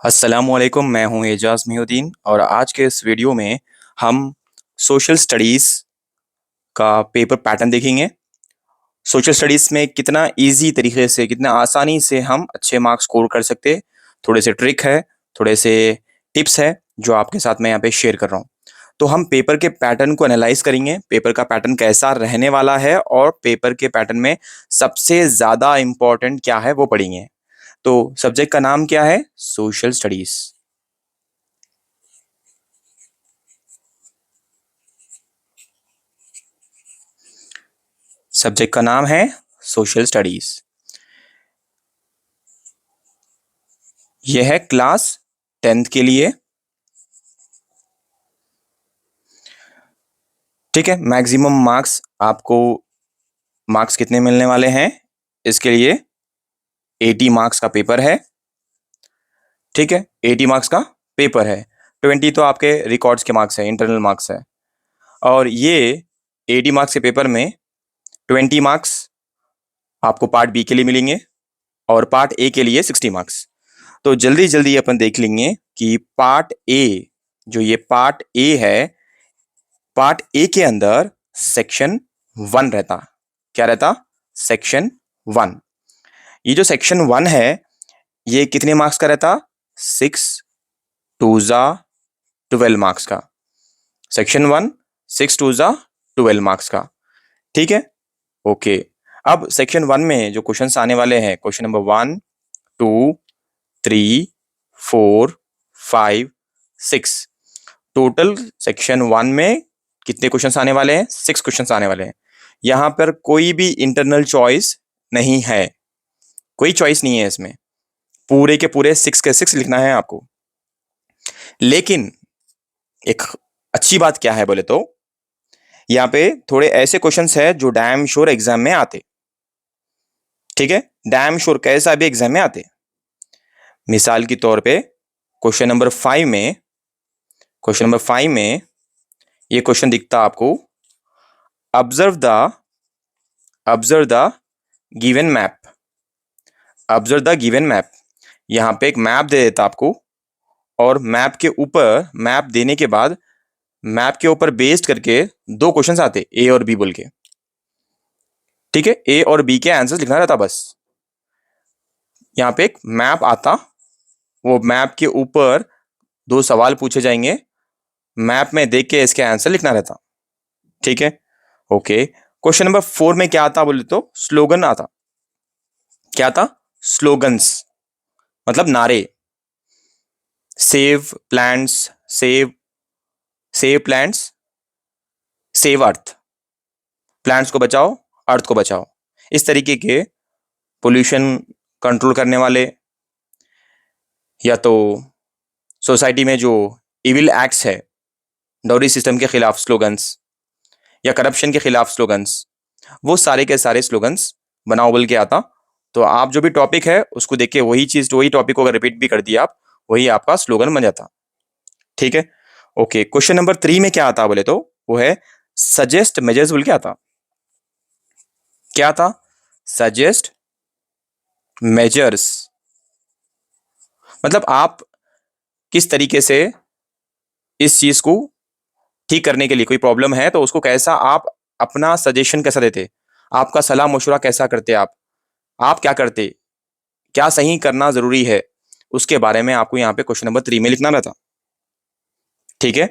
अस्सलामुअलैकुम, मैं हूं एजाज मोहिउद्दीन और आज के इस वीडियो में हम सोशल स्टडीज़ का पेपर पैटर्न देखेंगे। सोशल स्टडीज़ में कितना इजी तरीके से, कितना आसानी से हम अच्छे मार्क्स स्कोर कर सकते हैं। थोड़े से ट्रिक है, थोड़े से टिप्स है जो आपके साथ मैं यहाँ पे शेयर कर रहा हूँ। तो हम पेपर के पैटर्न को एनालाइज करेंगे, पेपर का पैटर्न कैसा रहने वाला है और पेपर के पैटर्न में सबसे ज़्यादा इम्पोर्टेंट क्या है वो पढ़ेंगे। तो सब्जेक्ट का नाम क्या है? Social studies. सब्जेक्ट का नाम है सोशल स्टडीज। यह है क्लास 10th के लिए। ठीक है, मैक्सिमम मार्क्स आपको मार्क्स कितने मिलने वाले हैं? इसके लिए 80 मार्क्स का पेपर है। ठीक है, 80 मार्क्स का पेपर है। 20 तो आपके रिकॉर्ड्स के मार्क्स है, इंटरनल मार्क्स है। और ये 80 मार्क्स के पेपर में 20 मार्क्स आपको पार्ट बी के लिए मिलेंगे और पार्ट ए के लिए 60 मार्क्स। तो जल्दी जल्दी अपन देख लेंगे कि पार्ट ए, जो ये पार्ट ए है, पार्ट ए के अंदर सेक्शन 1 रहता। क्या रहता? सेक्शन 1। ये जो सेक्शन 1 है, ये कितने मार्क्स का रहता? 6 टू ज़ा 12 मार्क्स का। सेक्शन 1 6 टू ज़ा 12 मार्क्स का। ठीक है, ओके। अब सेक्शन 1 में जो क्वेश्चंस आने वाले हैं, क्वेश्चन नंबर 1 2 3 4 5 6। टोटल सेक्शन 1 में कितने क्वेश्चंस आने वाले हैं? 6 क्वेश्चंस आने वाले हैं। यहां पर कोई भी इंटरनल चॉइस नहीं है, कोई चॉइस नहीं है इसमें। पूरे के पूरे 6 के 6 लिखना है आपको। लेकिन एक अच्छी बात क्या है बोले तो, यहाँ पे थोड़े ऐसे क्वेश्चंस है जो डैम श्योर एग्जाम में आते। ठीक है, डैम श्योर कैसा भी एग्जाम में आते। मिसाल के तौर पे क्वेश्चन नंबर 5 में, क्वेश्चन नंबर 5 में ये क्वेश्चन दिखता आपको, observe the given map. Observe the given map. यहां पे एक मैप दे देता आपको और मैप के ऊपर, मैप देने के बाद मैप के ऊपर बेस्ड करके दो क्वेश्चंस आते, ए और बी बोल के। ठीक है, ए और बी के आंसर्स लिखना रहता बस। यहां पे एक मैप आता, वो मैप के ऊपर दो सवाल पूछे जाएंगे, मैप में देख के इसके आंसर लिखना रहता। ठीक है, ओके। क्वेश्चन नंबर 4 में क्या आता बोले तो, स्लोगन आता। क्या था? स्लोगन्स, मतलब नारे। Save plants, save plants, save earth. Plants को बचाओ, अर्थ को बचाओ। इस तरीके के पोल्यूशन कंट्रोल करने वाले, या तो सोसाइटी में जो इविल एक्ट्स है, डाउरी सिस्टम के खिलाफ स्लोगन्स, या करप्शन के खिलाफ स्लोगन्स, वो सारे के सारे स्लोगन्स बनाओ बोल के आता। तो आप जो भी टॉपिक है उसको देख के वही चीज, वही टॉपिक को अगर रिपीट भी कर दिया आप, वही आपका स्लोगन बन जाता। ठीक है, ओके। क्वेश्चन नंबर 3 में क्या आता बोले तो, वो है सजेस्ट मेजर्स बोल के आता। क्या था? सजेस्ट मेजर्स, मतलब आप किस तरीके से इस चीज को ठीक करने के लिए, कोई प्रॉब्लम है तो उसको कैसा आप अपना सजेशन कैसा देते, आपका सलाह मशवरा कैसा करते, आप क्या करते, क्या सही करना जरूरी है, उसके बारे में आपको यहाँ पे क्वेश्चन नंबर 3 में लिखना रहता। ठीक है,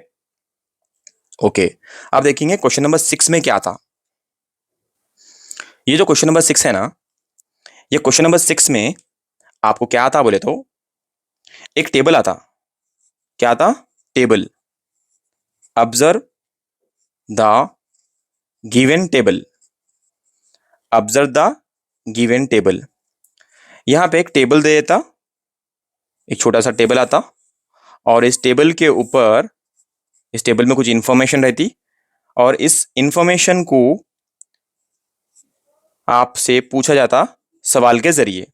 ओके। अब देखेंगे क्वेश्चन नंबर 6 में क्या था। ये जो क्वेश्चन नंबर 6 है ना, ये क्वेश्चन नंबर 6 में आपको क्या आता बोले तो, एक टेबल आता। क्या था? Table. Observe the given table. Observe the given table. यहां पे एक टेबल दे देता, एक छोटा सा टेबल आता, और इस टेबल के ऊपर, इस टेबल में कुछ इंफॉर्मेशन रहती, और इस इंफॉर्मेशन को आपसे पूछा जाता सवाल के जरिए।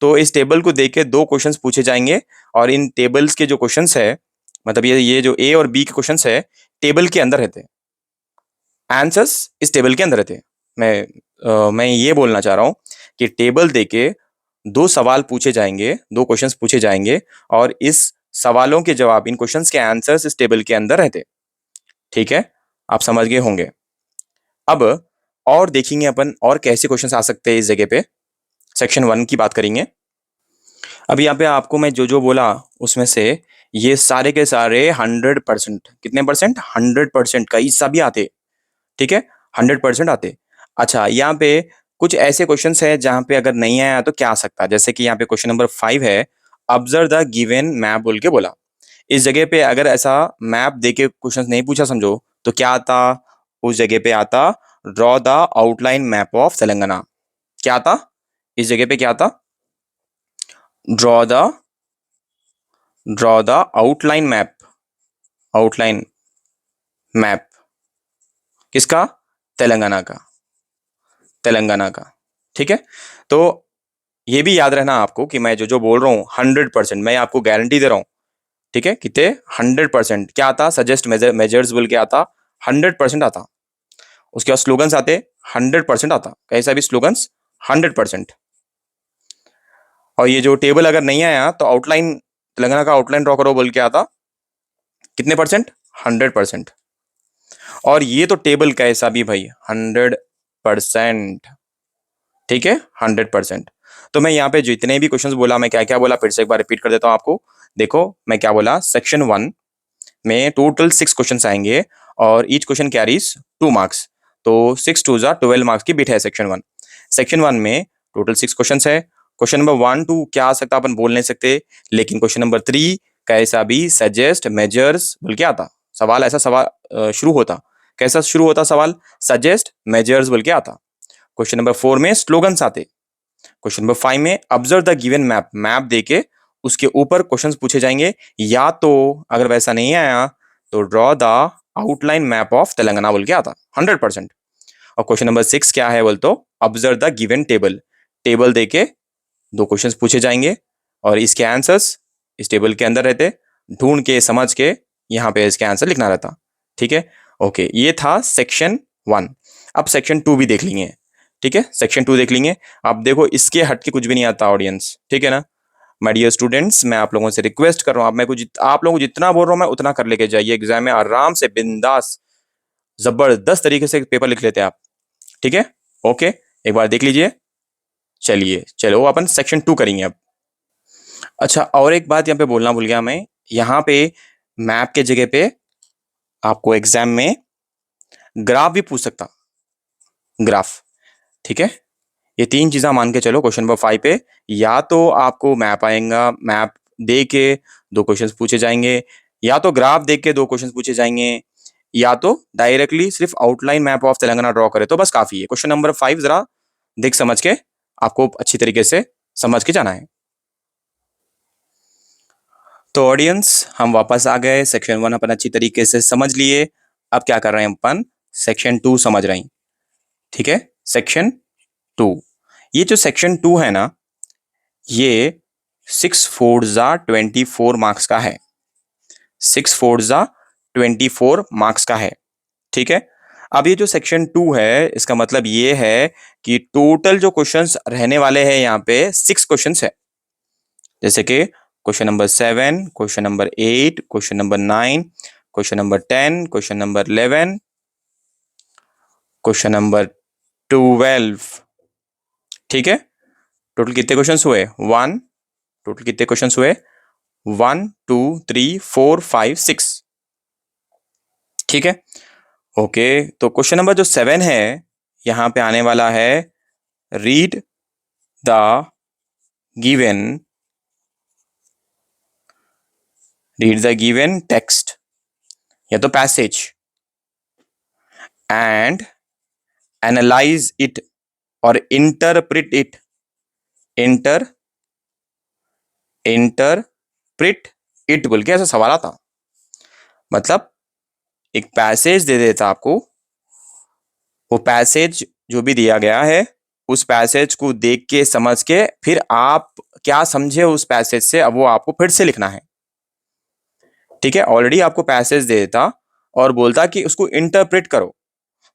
तो इस टेबल को देख के दो क्वेश्चंस पूछे जाएंगे, और इन टेबल्स के जो क्वेश्चंस है, मतलब ये जो ए और बी के क्वेश्चंस है, टेबल के अंदर रहते, आंसर्स इस टेबल के अंदर रहते। मैं ये बोलना चाह रहा हूं कि टेबल देके दो सवाल पूछे जाएंगे, दो क्वेश्चंस पूछे जाएंगे, और इस सवालों के जवाब, इन क्वेश्चंस के आंसर्स इस टेबल के अंदर रहते। ठीक है, आप समझ गए होंगे। अब और देखेंगे अपन और कैसे क्वेश्चंस आ सकते हैं इस जगह पे। सेक्शन 1 की बात करेंगे। अब यहाँ पे आपको मैं जो जो बोला उसमें से ये सारे के सारे 100%, कितने परसेंट, 100% का हिस्सा भी आते। ठीक है, 100% आते। अच्छा, यहाँ पे कुछ ऐसे क्वेश्चंस है जहां पे अगर नहीं आया तो क्या आ सकता है, जैसे कि यहाँ पे क्वेश्चन नंबर 5 है, ऑब्जर्व द गिवन मैप बोल के बोला। इस जगह पे अगर ऐसा मैप देके क्वेश्चन नहीं पूछा समझो, तो क्या आता, उस जगह पे आता draw the outline map of Telangana. क्या आता इस जगह पे, क्या आता, draw the outline map, outline map किसका, तेलंगाना का, तेलंगाना का। ठीक है, तो ये भी याद रहना आपको कि मैं जो जो बोल रहा हूँ 100%, मैं आपको गारंटी दे रहा हूँ। ठीक है, कितने, 100%। क्या आता, सजेस्ट मेजर्स बोल के आता, 100% आता। उसके बाद स्लोगन्स आते, 100% आता, कैसा भी स्लोगन्स 100%। और ये जो टेबल अगर नहीं आया तो आउटलाइन, तेलंगाना का आउटलाइन ड्रॉ करो बोल के आता, कितने परसेंट, 100%। और ये तो टेबल कैसा भी भाई 100%। ठीक है, 100%। तो मैं यहाँ पे जितने भी क्वेश्चंस बोला, मैं क्या क्या बोला फिर से एक बार रिपीट कर देता हूँ आपको। देखो मैं क्या बोला, सेक्शन 1 में टोटल 6 क्वेश्चंस आएंगे और ईच क्वेश्चन कैरीज 2 मार्क्स। तो 6 टू जा 12 मार्क्स की बिट है सेक्शन 1। सेक्शन 1 में टोटल 6 क्वेश्चंस है। क्वेश्चन नंबर 1 2 क्या आ सकता अपन बोल नहीं सकते, लेकिन क्वेश्चन नंबर 3 कैसा भी सजेस्ट मेजर्स बोल के आता। सवाल ऐसा सवाल शुरू होता, कैसा शुरू होता सवाल, सजेस्ट मेजर्स बोल के आता। क्वेश्चन नंबर 4 में स्लोगन्स आते। क्वेश्चन नंबर 5 में observe the given map, map देके उसके ऊपर क्वेश्चंस पूछे जाएंगे, या तो अगर वैसा नहीं आया तो draw the outline map of Telangana बोल के आता 100%। और क्वेश्चन नंबर 6 क्या है बोल तो observe the given table, table देके दो क्वेश्चंस पूछे जाएंगे और इसके आंसर्स इस टेबल के अंदर रहते, ढूंढ के समझ के यहाँ पे इसके आंसर लिखना रहता। ठीक है, ओके, ये था सेक्शन 1। अब सेक्शन 2 भी देख लेंगे। ठीक है, सेक्शन 2 देख लेंगे। अब देखो इसके हट के कुछ भी नहीं आता ऑडियंस, ठीक है ना। माय डियर स्टूडेंट्स, मैं आप लोगों से रिक्वेस्ट कर रहा हूँ, आप मैं कुछ आप लोगों को जितना बोल रहा हूँ मैं उतना कर लेके जाइए। एग्जाम में आराम से बिंदास जबरदस्त तरीके से पेपर लिख लेते हैं आप। ठीक है, ओके, एक बार देख लीजिए। चलिए चलो अपन सेक्शन 2 करेंगे अब। अच्छा, और एक बात यहाँ पे बोलना भूल गया मैं, यहाँ पे मैप के जगह पे आपको एग्जाम में ग्राफ भी पूछ सकता, ग्राफ। ठीक है, ये 3 चीजें मान के चलो क्वेश्चन नंबर 5 पे, या तो आपको मैप आएगा, मैप दे के दो क्वेश्चंस पूछे जाएंगे, या तो ग्राफ देख के दो क्वेश्चंस पूछे जाएंगे, या तो डायरेक्टली सिर्फ outline map of Telangana draw करे तो बस काफी है। क्वेश्चन नंबर 5 जरा देख समझ के आपको अच्छी तरीके से समझ के जाना है। तो ऑडियंस, हम वापस आ गए, सेक्शन 1 अपन अच्छी तरीके से समझ लिए। अब क्या कर रहे हैं अपन, सेक्शन 2 समझ रहे हैं। ठीक है, सेक्शन 2, ये जो सेक्शन 2 है ना, ये 6 4 जा 24 मार्क्स का है। 6 4 जा 24 मार्क्स का है। ठीक है, अब ये जो सेक्शन 2 है इसका मतलब ये है कि टोटल जो क्वेश्चंस रहने वाले हैं यहाँ पे 6 क्वेश्चंस है। जैसे कि question number 7, question number 8, question number 9, question number 10, question number 11, question number 12। ठीक है, टोटल कितने क्वेश्चंस हुए, 1, टोटल कितने क्वेश्चंस हुए, 1 2 3 4 5 6। ठीक है, ओके, तो क्वेश्चन नंबर जो 7 है यहां पे आने वाला है, read the given, read the given text या तो पैसेज एंड एनालाइज इट और इंटरप्रिट इट, इंटरप्रिट इट बोल के ऐसा सवाल आता। मतलब एक पैसेज दे देता आपको, वो पैसेज जो भी दिया गया है उस पैसेज को देख के समझ के फिर आप क्या समझे उस पैसेज से, अब वो आपको फिर से लिखना है। ठीक है, ऑलरेडी आपको पैसेज दे देता और बोलता कि उसको इंटरप्रेट करो,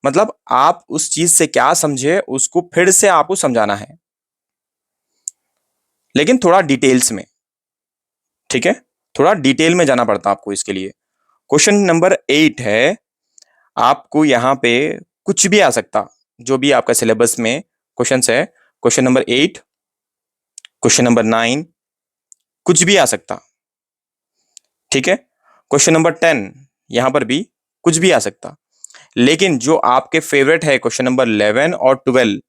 मतलब आप उस चीज से क्या समझे उसको फिर से आपको समझाना है। लेकिन थोड़ा डिटेल्स में, ठीक है, थोड़ा डिटेल में जाना पड़ता आपको इसके लिए। क्वेश्चन नंबर 8 है, आपको यहां पे कुछ भी आ सकता, जो भी आपका सिलेबस में क्वेश्चंस है, क्वेश्चन नंबर 8, क्वेश्चन नंबर 9, कुछ भी आ सकता, ठीक है। क्वेश्चन नंबर 10, यहां पर भी कुछ भी आ सकता, लेकिन जो आपके फेवरेट है क्वेश्चन नंबर 11 और 12,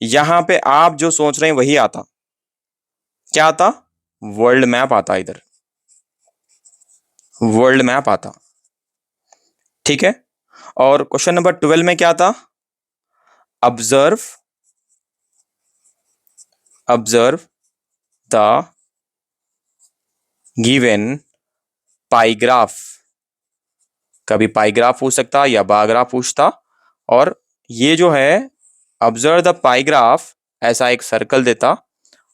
यहां पे आप जो सोच रहे हैं वही आता। क्या आता? वर्ल्ड मैप आता इधर, वर्ल्ड मैप आता, ठीक है। और क्वेश्चन नंबर 12 में क्या था? Observe, observe the given pie graph. कभी पाइग्राफ पूछ सकता या बाग्राफ पूछता। और ये जो है ऑब्जर्व द पाइग्राफ, ऐसा एक सर्कल देता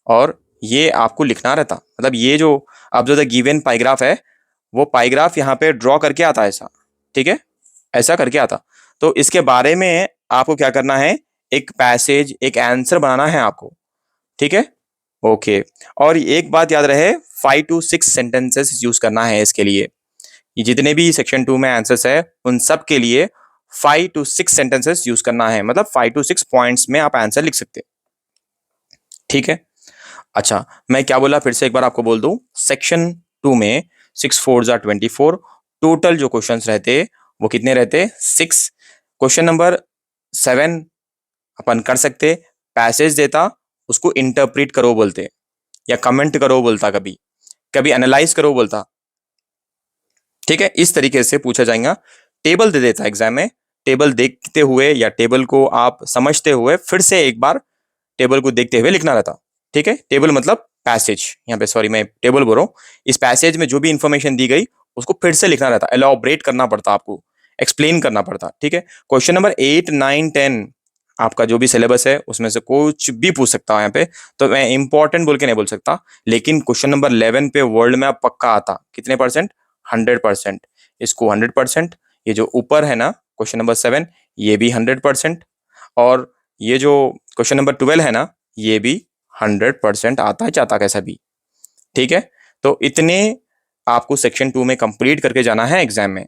और ये आपको लिखना रहता। मतलब ये जो ऑब्जर्व द गिवन पाइग्राफ है, वो पाइग्राफ यहाँ पे ड्रॉ करके आता है ऐसा, ठीक है, ऐसा करके आता। तो इसके बारे में आपको क्या करना है, एक पैसेज, एक आंसर बनाना है आपको, ठीक है। ओके। और एक बात याद रहे, 5 to 6 सेंटेंसेस यूज करना है इसके लिए। ये जितने भी सेक्शन 2 में आंसर्स है, उन सब के लिए 5 to 6 सेंटेंसेस यूज करना है। मतलब 5 to 6 पॉइंट्स में आप आंसर लिख सकते हैं, ठीक है। अच्छा, मैं क्या बोला फिर से एक बार आपको बोल दूं। सेक्शन 2 में 6 4 = 24, टोटल जो क्वेश्चंस रहते वो कितने रहते? 6। क्वेश्चन नंबर 7 अपन कर सकते, पैसेज देता, उसको इंटरप्रीट करो बोलते, या कमेंट करो बोलता, कभी कभी एनालाइज करो बोलता, ठीक है। इस तरीके से पूछा जाएगा। टेबल दे देता एग्जाम में, टेबल देखते हुए या टेबल को आप समझते हुए फिर से एक बार टेबल को देखते हुए लिखना रहता, ठीक है। टेबल मतलब पैसेज, यहाँ पे सॉरी मैं टेबल बोल रहा हूँ। इस पैसेज में जो भी इंफॉर्मेशन दी गई उसको फिर से लिखना रहता, एलॉबरेट करना पड़ता आपको, एक्सप्लेन करना पड़ता, ठीक है। क्वेश्चन नंबर 8 9 10, आपका जो भी सिलेबस है उसमें से कुछ भी पूछ सकता हूँ यहाँ पे, तो मैं इंपॉर्टेंट बोल के नहीं बोल सकता। लेकिन क्वेश्चन नंबर 11 पे वर्ल्ड मैप पक्का आता, कितने परसेंट? 100%। इसको 100%, ये जो ऊपर है ना क्वेश्चन नंबर 7, ये भी 100%, और ये जो क्वेश्चन नंबर 12 है ना, ये भी 100% आता है, चाहता कैसा भी, ठीक है। तो इतने आपको सेक्शन 2 में कंप्लीट करके जाना है एग्जाम में,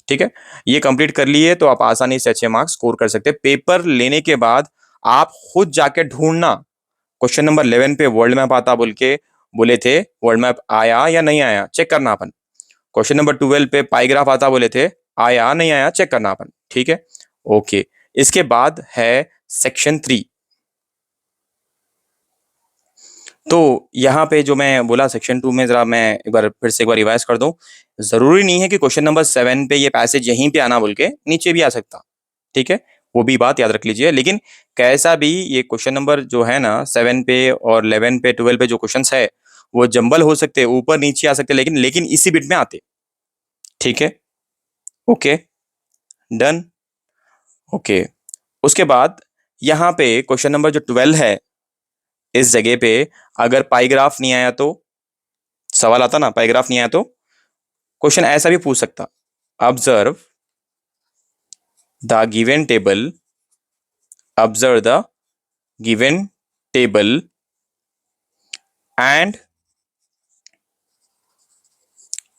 ठीक है। ये कंप्लीट कर लिए तो आप आसानी से अच्छे मार्क्स स्कोर कर सकते हैं। पेपर लेने के बाद आप खुद जाके ढूंढना, क्वेश्चन नंबर 11 पे वर्ल्ड मैप आता बोल के बोले थे, वर्ल्ड मैप आया या नहीं आया चेक करना अपन। क्वेश्चन नंबर 12 पे पाइग्राफ आता बोले थे, आया नहीं आया चेक करना अपन, ठीक है। ओके। इसके बाद है सेक्शन 3। तो यहाँ पे जो मैं बोला सेक्शन 2 में, जरा मैं एक बार फिर से एक बार रिवाइज कर दूं। जरूरी नहीं है कि क्वेश्चन नंबर 7 पे ये पैसेज यहीं पे आना बोल के, नीचे भी आ सकता, ठीक है। वो भी बात याद रख लीजिए। लेकिन कैसा भी ये क्वेश्चन नंबर जो है ना 7 पे और 11 पे 12 पे जो क्वेश्चन है, वो जंबल हो सकते, ऊपर नीचे आ सकते, लेकिन लेकिन इसी बिट में आते, ठीक है। Okay, done. ओके। उसके बाद यहाँ पे क्वेश्चन नंबर जो 12 है, इस जगह पे अगर पाईग्राफ नहीं आया तो सवाल आता ना, पाईग्राफ नहीं आया तो क्वेश्चन ऐसा भी पूछ सकता, observe the given table, observe the given table and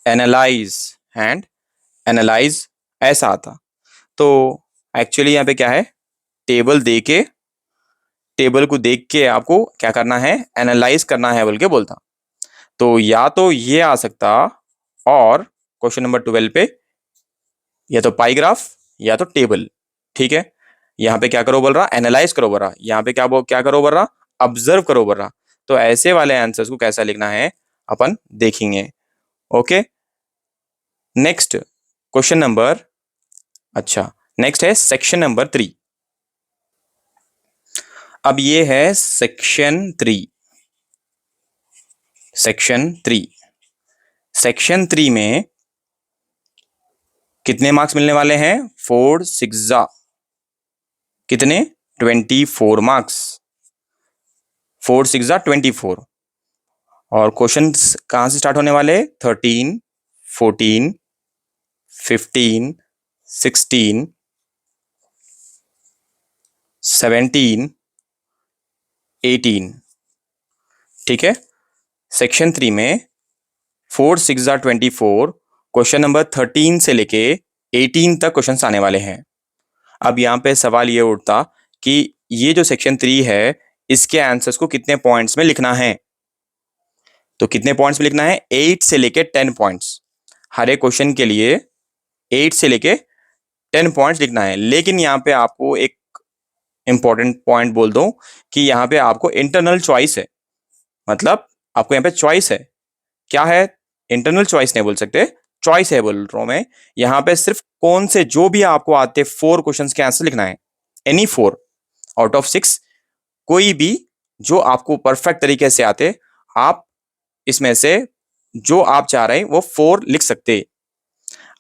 analyse, and analyse, ऐसा आता। तो एक्चुअली यहाँ पे क्या है, टेबल दे के, टेबल को देख के आपको क्या करना है, एनालाइज करना है बोल के बोलता। तो या तो ये आ सकता, और क्वेश्चन नंबर 12 पे या तो पाईग्राफ या तो टेबल, ठीक है। यहाँ पे क्या करो बोल रहा, एनालाइज करो बोल रहा, यहाँ पे क्या करो बोल रहा, ऑब्जर्व करो बोल रहा। तो ऐसे वाले आंसर्स को कैसा लिखना है अपन देखेंगे। ओके। नेक्स्ट क्वेश्चन नंबर, अच्छा, नेक्स्ट है सेक्शन नंबर 3। अब ये है सेक्शन 3, सेक्शन 3, सेक्शन 3 में कितने मार्क्स मिलने वाले हैं? 4 6 कितने? 24 मार्क्स। 4 6 24। और क्वेश्चन कहां से स्टार्ट होने वाले? 13 14 15 16 17 18, ठीक है। सेक्शन 3 में 4 6 24, क्वेश्चन नंबर 13 से लेके 18 तक क्वेश्चन आने वाले हैं। अब यहाँ पे सवाल ये उठता कि ये जो सेक्शन 3 है इसके आंसर्स को कितने पॉइंट्स में लिखना है। तो कितने पॉइंट्स में लिखना है? 8 से लेके 10 पॉइंट्स। हर एक क्वेश्चन के लिए 8 से लेके 10 पॉइंट्स लिखना है। लेकिन यहाँ पे आपको एक इंपॉर्टेंट पॉइंट बोल दूं कि यहाँ पे आपको इंटरनल चॉइस है। मतलब आपको यहाँ पे चॉइस है। क्या है? इंटरनल चॉइस नहीं बोल सकते, चॉइस है बोल रहा हूं मैं। यहाँ पे सिर्फ कौन से जो भी आपको आते 4 क्वेश्चंस के आंसर लिखना है। एनी 4 आउट ऑफ 6, कोई भी जो आपको परफेक्ट तरीके से आते, आप इसमें से जो आप चाह रहे हैं वो 4 लिख सकते।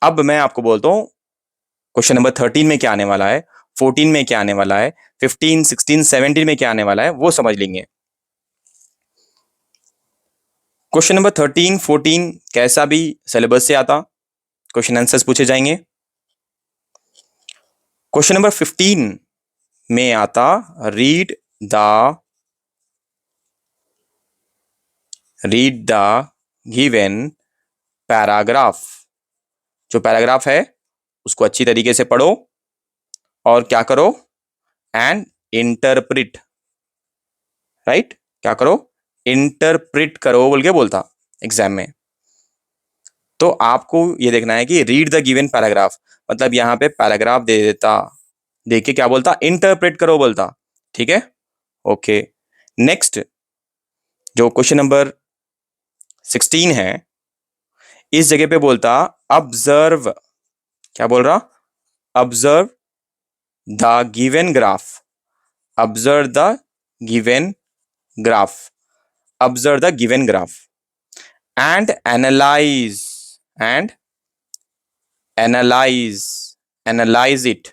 अब मैं आपको बोलता हूं क्वेश्चन नंबर 13 में क्या आने वाला है, 14 में क्या आने वाला है, 15 16 17 में क्या आने वाला है, वो समझ लेंगे। क्वेश्चन नंबर 13 14 कैसा भी सिलेबस से आता, क्वेश्चन आंसर्स पूछे जाएंगे। क्वेश्चन नंबर 15 में आता रीड द गिवन पैराग्राफ। जो पैराग्राफ है उसको अच्छी तरीके से पढ़ो और क्या करो? And interpret. राइट? क्या करो? इंटरप्रिट करो बोल के बोलता एग्जाम में। तो आपको ये देखना है कि रीड द गिवन पैराग्राफ, मतलब यहां पे पैराग्राफ दे देता, देख के क्या बोलता? इंटरप्रेट करो बोलता। ठीक है, ओके। नेक्स्ट जो क्वेश्चन नंबर 16 है, इस जगह पे बोलता ऑब्जर्व। क्या बोल रहा? Observe the given graph. Observe the given graph. Observe the given graph and analyse analyse it.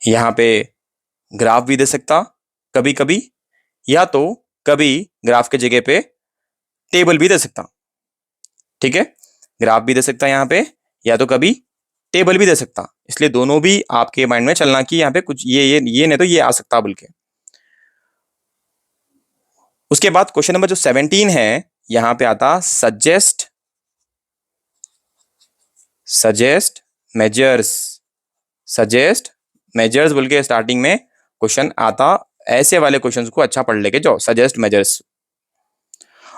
यहां पे ग्राफ भी दे सकता कभी कभी, या तो कभी ग्राफ के जगह पे टेबल भी दे सकता। ठीक है, ग्राफ भी दे सकता यहां पे, या तो कभी टेबल भी दे सकता। इसलिए दोनों भी आपके माइंड में चलना कि यहाँ पे कुछ ये नहीं तो ये आ सकता बोल के। उसके बाद क्वेश्चन नंबर जो 17 है, यहां पे आता सजेस्ट मेजर्स। सजेस्ट मेजर्स बोल के स्टार्टिंग में क्वेश्चन आता। ऐसे वाले क्वेश्चंस को अच्छा पढ़ लेके जाओ, सजेस्ट मेजर्स।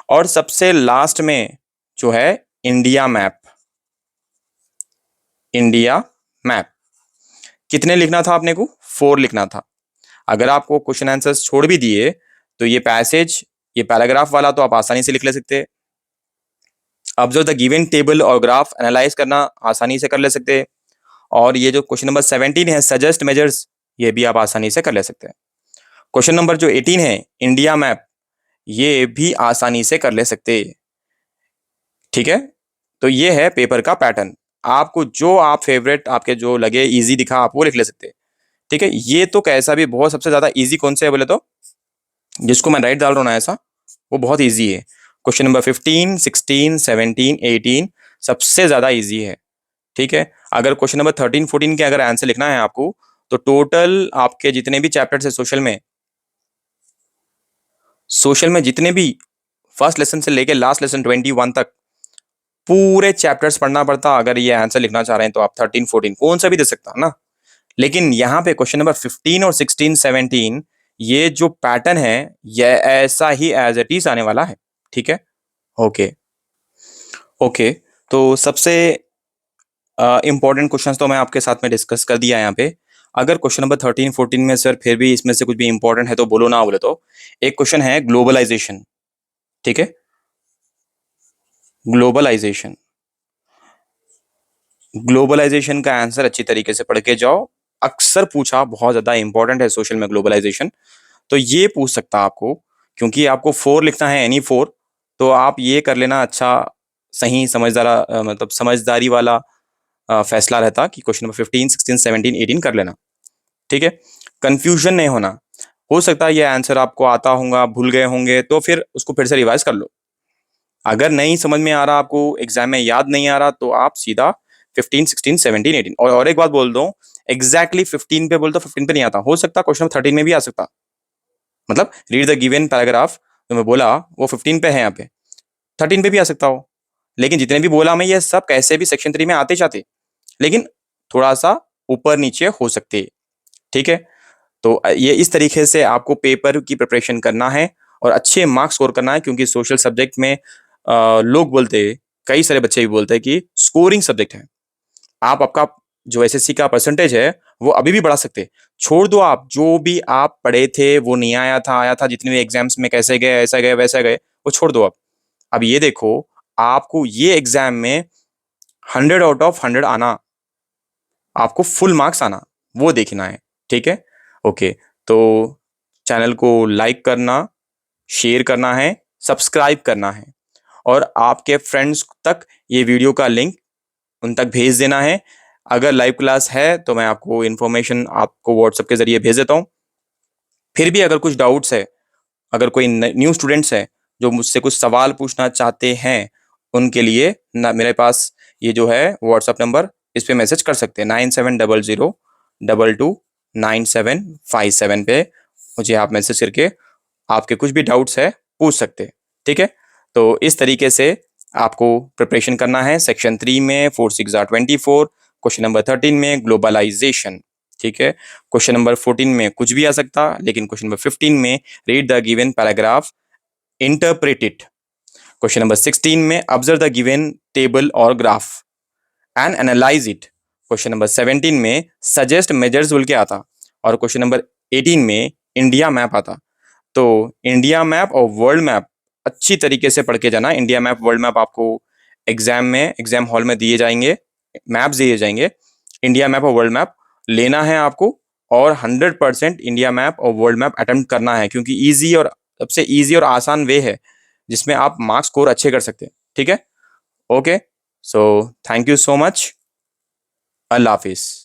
और सबसे लास्ट में जो है इंडिया मैप। इंडिया मैप कितने लिखना था आपने को? 4 लिखना था। अगर आपको क्वेश्चन आंसर्स छोड़ भी दिए तो ये पैसेज, ये पैराग्राफ वाला तो आप आसानी से लिख ले सकते। ऑब्जर्व द गिवन टेबल और ग्राफ एनालाइज करना आसानी से कर ले सकते। और ये जो क्वेश्चन नंबर 17 है सजेस्ट मेजर्स, ये भी आप आसानी से कर ले सकते हैं। क्वेश्चन नंबर जो 18 है इंडिया मैप, ये भी आसानी से कर ले सकते। ठीक है, तो ये है पेपर का पैटर्न। आपको जो आप फेवरेट आपके जो लगे इजी दिखा आप वो लिख ले सकते। ठीक है, ये तो कैसा भी बहुत सबसे ज्यादा इजी कौन से है बोले तो, जिसको मैं राइट डाल रहा हूँ ना ऐसा, वो बहुत इजी है। क्वेश्चन नंबर 15 16 17 18 सबसे ज्यादा इजी है। ठीक है, अगर क्वेश्चन नंबर 13 14 के अगर आंसर लिखना है आपको, तो टोटल आपके जितने भी चैप्टर्स है सोशल में जितने भी फर्स्ट लेसन से लेके लास्ट लेसन 21 तक पूरे चैप्टर्स पढ़ना पड़ता। अगर ये आंसर लिखना चाह रहे हैं तो आप 13 14 कौन सा भी दे सकता ना। लेकिन यहाँ पे क्वेश्चन नंबर 15 और 16 17 ये जो पैटर्न है ये ऐसा ही एज इट इज आने वाला है। ठीक है, ओके ओके। तो सबसे इंपॉर्टेंट क्वेश्चंस तो मैं आपके साथ में डिस्कस कर दिया यहाँ पे। अगर क्वेश्चन नंबर 13 14 में सर फिर भी इसमें से कुछ भी इंपॉर्टेंट है तो बोलो, ना बोले तो एक क्वेश्चन है ग्लोबलाइजेशन। ठीक है, ग्लोबलाइजेशन। ग्लोबलाइजेशन का आंसर अच्छी तरीके से पढ़ के जाओ। अक्सर पूछा, बहुत ज्यादा इंपॉर्टेंट है सोशल में ग्लोबलाइजेशन। तो ये पूछ सकता आपको, क्योंकि आपको 4 लिखना है एनी 4, तो आप ये कर लेना अच्छा सही समझदार मतलब समझदारी वाला फैसला रहता कि क्वेश्चन नंबर 15 16 17 18 कर लेना। ठीक है, कंफ्यूजन नहीं होना। हो सकता है ये आंसर आपको आता होगा, भूल गए होंगे, तो फिर उसको फिर से रिवाइज कर लो। अगर नहीं समझ में आ रहा, आपको एग्जाम में याद नहीं आ रहा, तो आप सीधा 15 16 17 18। और एक बात बोल दो, एग्जैक्टली 15 पे बोल दो, 15 पे नहीं आता, हो सकता क्वेश्चन 13 में भी आ सकता। मतलब रीड द गिवन पैराग्राफ जो मैं बोला वो 15 पे है, यहाँ पे 13 पे भी आ सकता हो। लेकिन जितने भी बोला मैं, ये सब कैसे भी सेक्शन 3 में आते जाते, लेकिन थोड़ा सा ऊपर नीचे हो सकते। ठीक है, तो ये इस तरीके से आपको पेपर की प्रिपरेशन करना है और अच्छे मार्क्स स्कोर करना है, क्योंकि सोशल सब्जेक्ट में लोग बोलते हैं, कई सारे बच्चे भी बोलते हैं कि स्कोरिंग सब्जेक्ट है। आप आपका जो एसएससी का परसेंटेज है वो अभी भी बढ़ा सकते हैं। छोड़ दो, आप जो भी आप पढ़े थे वो नहीं आया था जितने भी एग्जाम्स में, कैसे गए, ऐसा गए वैसा गए, वो छोड़ दो आप। अब ये देखो, आपको ये एग्जाम में 100 आउट ऑफ 100 आना, आपको फुल मार्क्स आना, वो देखना है। ठीक है, ओके। तो चैनल को लाइक करना, शेयर करना है, सब्सक्राइब करना है, और आपके फ्रेंड्स तक ये वीडियो का लिंक उन तक भेज देना है। अगर लाइव क्लास है तो मैं आपको इन्फॉर्मेशन आपको व्हाट्सएप के जरिए भेज देता हूँ। फिर भी अगर कुछ डाउट्स है, अगर कोई न्यू स्टूडेंट्स है जो मुझसे कुछ सवाल पूछना चाहते हैं, उनके लिए ना मेरे पास ये जो है व्हाट्सएप नंबर, इस पे मैसेज कर सकते हैं 9700229757 पे। मुझे आप मैसेज करके आपके कुछ भी डाउट्स है पूछ सकते हैं। ठीक है, तो इस तरीके से आपको प्रिपरेशन करना है। सेक्शन 3 में 4 6 24, क्वेश्चन नंबर 13 में ग्लोबलाइजेशन। ठीक है, क्वेश्चन नंबर 14 में कुछ भी आ सकता, लेकिन क्वेश्चन नंबर 15 में read the given paragraph, interpret it. Question number 16 में ऑब्जर्व द गिवन टेबल और graph and analyse it. Question number 17 में सजेस्ट मेजर्स बोल के आता, और क्वेश्चन नंबर 18 में इंडिया मैप आता। तो इंडिया मैप और वर्ल्ड मैप अच्छी तरीके से पढ़ के जाना। इंडिया मैप, वर्ल्ड मैप आपको एग्जाम में, एग्जाम हॉल में दिए जाएंगे, मैप्स दिए जाएंगे। इंडिया मैप और वर्ल्ड मैप लेना है आपको, और 100% इंडिया मैप और वर्ल्ड मैप अटेम्प्ट करना है, क्योंकि ईजी और सबसे ईजी और आसान वे है जिसमें आप मार्क्स स्कोर अच्छे कर सकते हैं। ठीक है, okay, so thank you so much, Allah Hafiz.